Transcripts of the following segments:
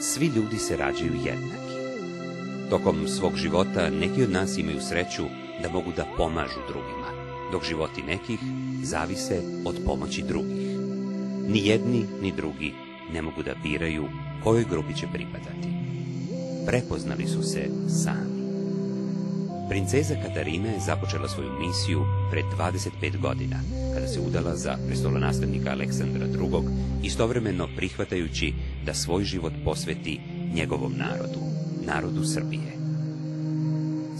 Svi ljudi se rađaju jednaki. Tokom svog života neki od nas imaju sreću da mogu da pomažu drugima, dok životi nekih zavise od pomoći drugih. Ni jedni, ni drugi ne mogu da biraju kojoj grupi će pripadati. Prepoznali su se sami. Princeza Katarina je započela svoju misiju pred 25 godina, kada se udala za prestolonaslednika Aleksandra II, istovremeno prihvatajući da svoj život posveti njegovom narodu, narodu Srbije.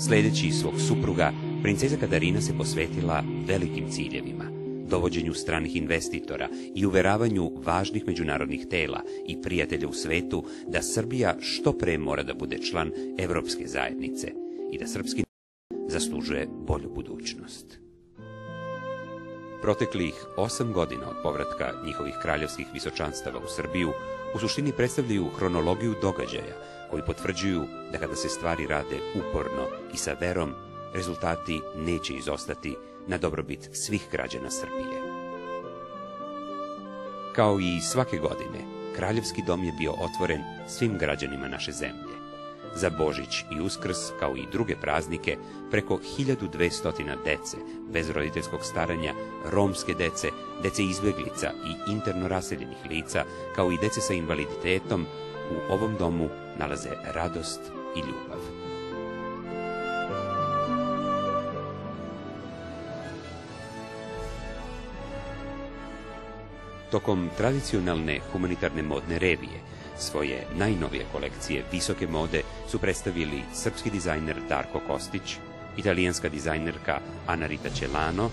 Sledeći svog supruga, princeza Katarina se posvetila velikim ciljevima, dovođenju stranih investitora i uveravanju važnih međunarodnih tela i prijatelja u svetu da Srbija što pre mora da bude član Evropske zajednice i da srpski zaslužuje bolju budućnost. Proteklih 8 godina od povratka njihovih kraljevskih visočanstava u Srbiju u suštini predstavljaju hronologiju događaja koji potvrđuju da kada se stvari rade uporno i sa verom, rezultati neće izostati na dobrobit svih građana Srbije. Kao i svake godine, Kraljevski dom je bio otvoren svim građanima naše zemlje. Za Božić i Uskrs, kao i druge praznike, preko 1200 dece, bez roditeljskog staranja, romske dece, dece izbeglica i interno raseljenih lica, kao i dece sa invaliditetom, u ovom domu nalaze radost i ljubav. Tokom tradicionalne humanitarne modne revije, svoje najnovije kolekcije visoke mode su predstavili srpski dizajner Darko Kostić, italijanska dizajnerka Ana Rita Celano,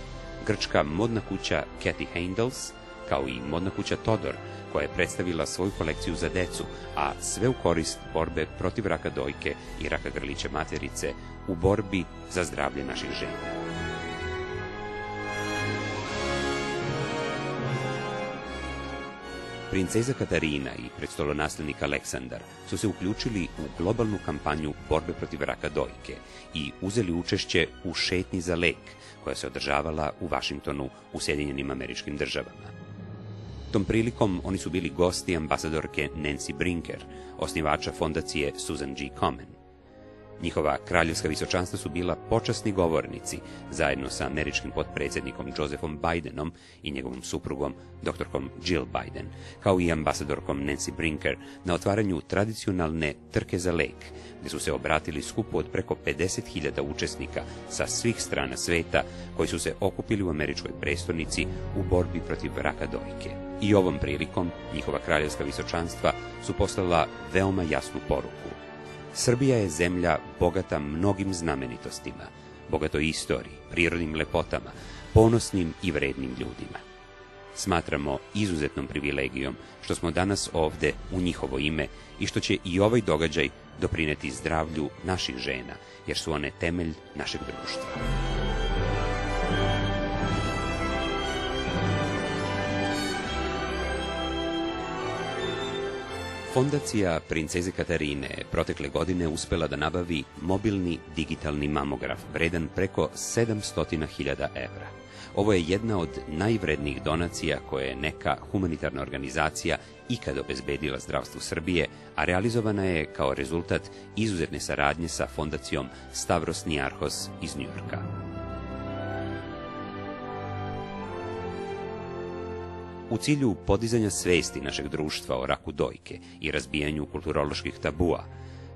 grčka modna kuća Cathy Handels, kao i modna kuća Todor, koja je predstavila svoju kolekciju za decu, a sve u korist borbe protiv raka dojke i raka grlića materice u borbi za zdravlje naših žena. Princeza Katarina i prestolonaslednik Aleksandar su se uključili u globalnu kampanju borbe protiv raka dojke i uzeli učešće u šetnji za lek, koja se održavala u Vašingtonu u Sjedinjenim Američkim Državama. Tom prilikom oni su bili gosti ambasadorke Nancy Brinker, osnivača fondacije Susan G. Komen. Njihova kraljevska visočanstva su bila počasni govornici, zajedno sa američkim potpredsjednikom Josephom Bidenom i njegovom suprugom, doktorkom Jill Biden, kao i ambasadorkom Nancy Brinker, na otvaranju tradicionalne trke za lek, gde su se obratili skupu od preko 50.000 učesnika sa svih strana sveta, koji su se okupili u američkoj prestonici u borbi protiv raka dojke. I ovom prilikom njihova kraljevska visočanstva su poslala veoma jasnu poruku. Srbija je zemlja bogata mnogim znamenitostima, bogatoj istoriji, prirodnim lepotama, ponosnim i vrednim ljudima. Smatramo izuzetnom privilegijom što smo danas ovde u njihovo ime i što će i ovaj događaj doprineti zdravlju naših žena, jer su one temelj našeg društva. Fondacija princeze Katarine protekle godine uspela da nabavi mobilni digitalni mamograf vredan preko 700.000 evra. Ovo je jedna od najvrednijih donacija koje je neka humanitarna organizacija ikad obezbedila zdravstvu Srbije, a realizovana je kao rezultat izuzetne saradnje sa fondacijom Stavros Niarchos iz Njujorka. U cilju podizanja svesti našeg društva o raku dojke i razbijanju kulturoloških tabua,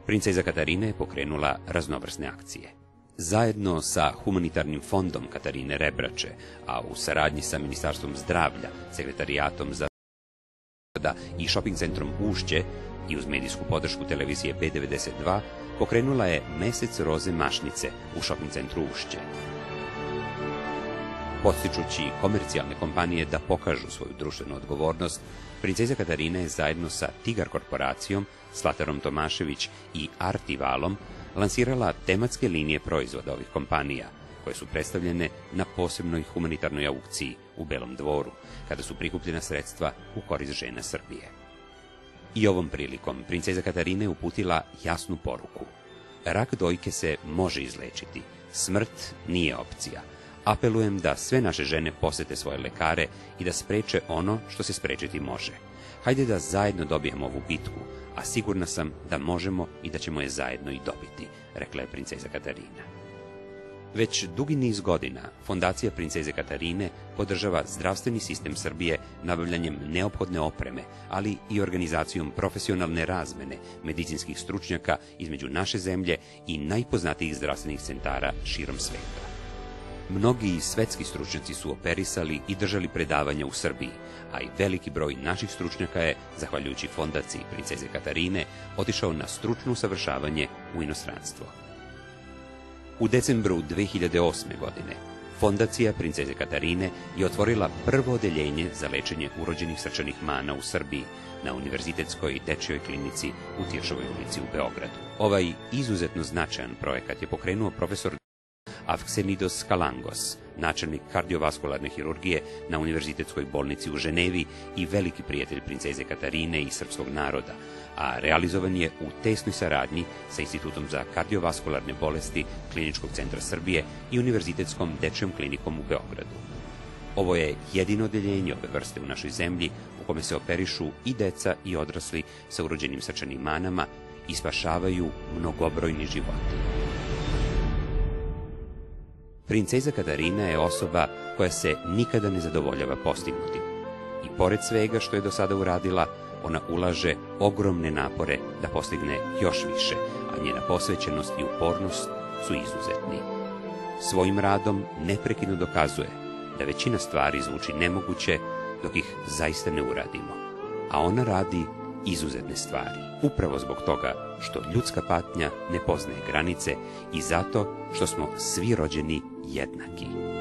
princeza Katarina je pokrenula raznovrsne akcije. Zajedno sa Humanitarnim fondom Katarine Rebrače, a u saradnji sa Ministarstvom zdravlja, Sekretarijatom za i šoping centrom Ušće i uz medijsku podršku televizije B92, pokrenula je Mesec roze mašnice u šoping centru Ušće. Podstičući komercijalne kompanije da pokažu svoju društvenu odgovornost, princeza Katarina je zajedno sa Tigar korporacijom, Slatarom Tomašević i Artivalom lansirala tematske linije proizvoda ovih kompanija, koje su predstavljene na posebnoj humanitarnoj aukciji u Belom dvoru, kada su prikupljena sredstva u korist žena Srbije. I ovom prilikom princeza Katarina je uputila jasnu poruku. Rak dojke se može izlečiti, smrt nije opcija, Apelujem da sve naše žene posete svoje lekare i da spreče ono što se sprečiti može. Hajde da zajedno dobijemo ovu bitku, a sigurna sam da možemo i da ćemo je zajedno i dobiti, rekla je princeza Katarina. Već dugi niz godina Fondacija princeze Katarine podržava zdravstveni sistem Srbije nabavljanjem neophodne opreme, ali i organizacijom profesionalne razmene medicinskih stručnjaka između naše zemlje i najpoznatijih zdravstvenih centara širom sveta. Mnogi svetski stručnjaci su operisali i držali predavanja u Srbiji, a i veliki broj naših stručnjaka je, zahvaljujući Fondaciji princeze Katarine, otišao na stručno usavršavanje u inostranstvo. U decembru 2008. godine Fondacija princeze Katarine je otvorila prvo odeljenje za lečenje urođenih srčanih mana u Srbiji na Univerzitetskoj dečijoj klinici u Tiršovoj ulici u Beogradu. Ovaj izuzetno značajan projekat je pokrenuo profesor Avksenidos Kalangos, načelnik kardiovaskularne hirurgije na Univerzitetskoj bolnici u Ženevi i veliki prijatelj princeze Katarine i srpskog naroda, a realizovan je u tesnoj saradnji sa Institutom za kardiovaskularne bolesti Kliničkog centra Srbije i Univerzitetskom dečijom klinikom u Beogradu. Ovo je jedino odeljenje ove vrste u našoj zemlji u kome se operišu i deca i odrasli sa urođenim srčanim manama i spašavaju mnogobrojni životi. Princeza Katarina je osoba koja se nikada ne zadovoljava postignutim. I pored svega što je do sada uradila, ona ulaže ogromne napore da postigne još više, a njena posvećenost i upornost su izuzetni. Svojim radom neprekidno dokazuje da većina stvari zvuči nemoguće dok ih zaista ne uradimo, a ona radi izuzetne stvari, upravo zbog toga što ljudska patnja ne poznaje granice i zato što smo svi rođeni jednaki.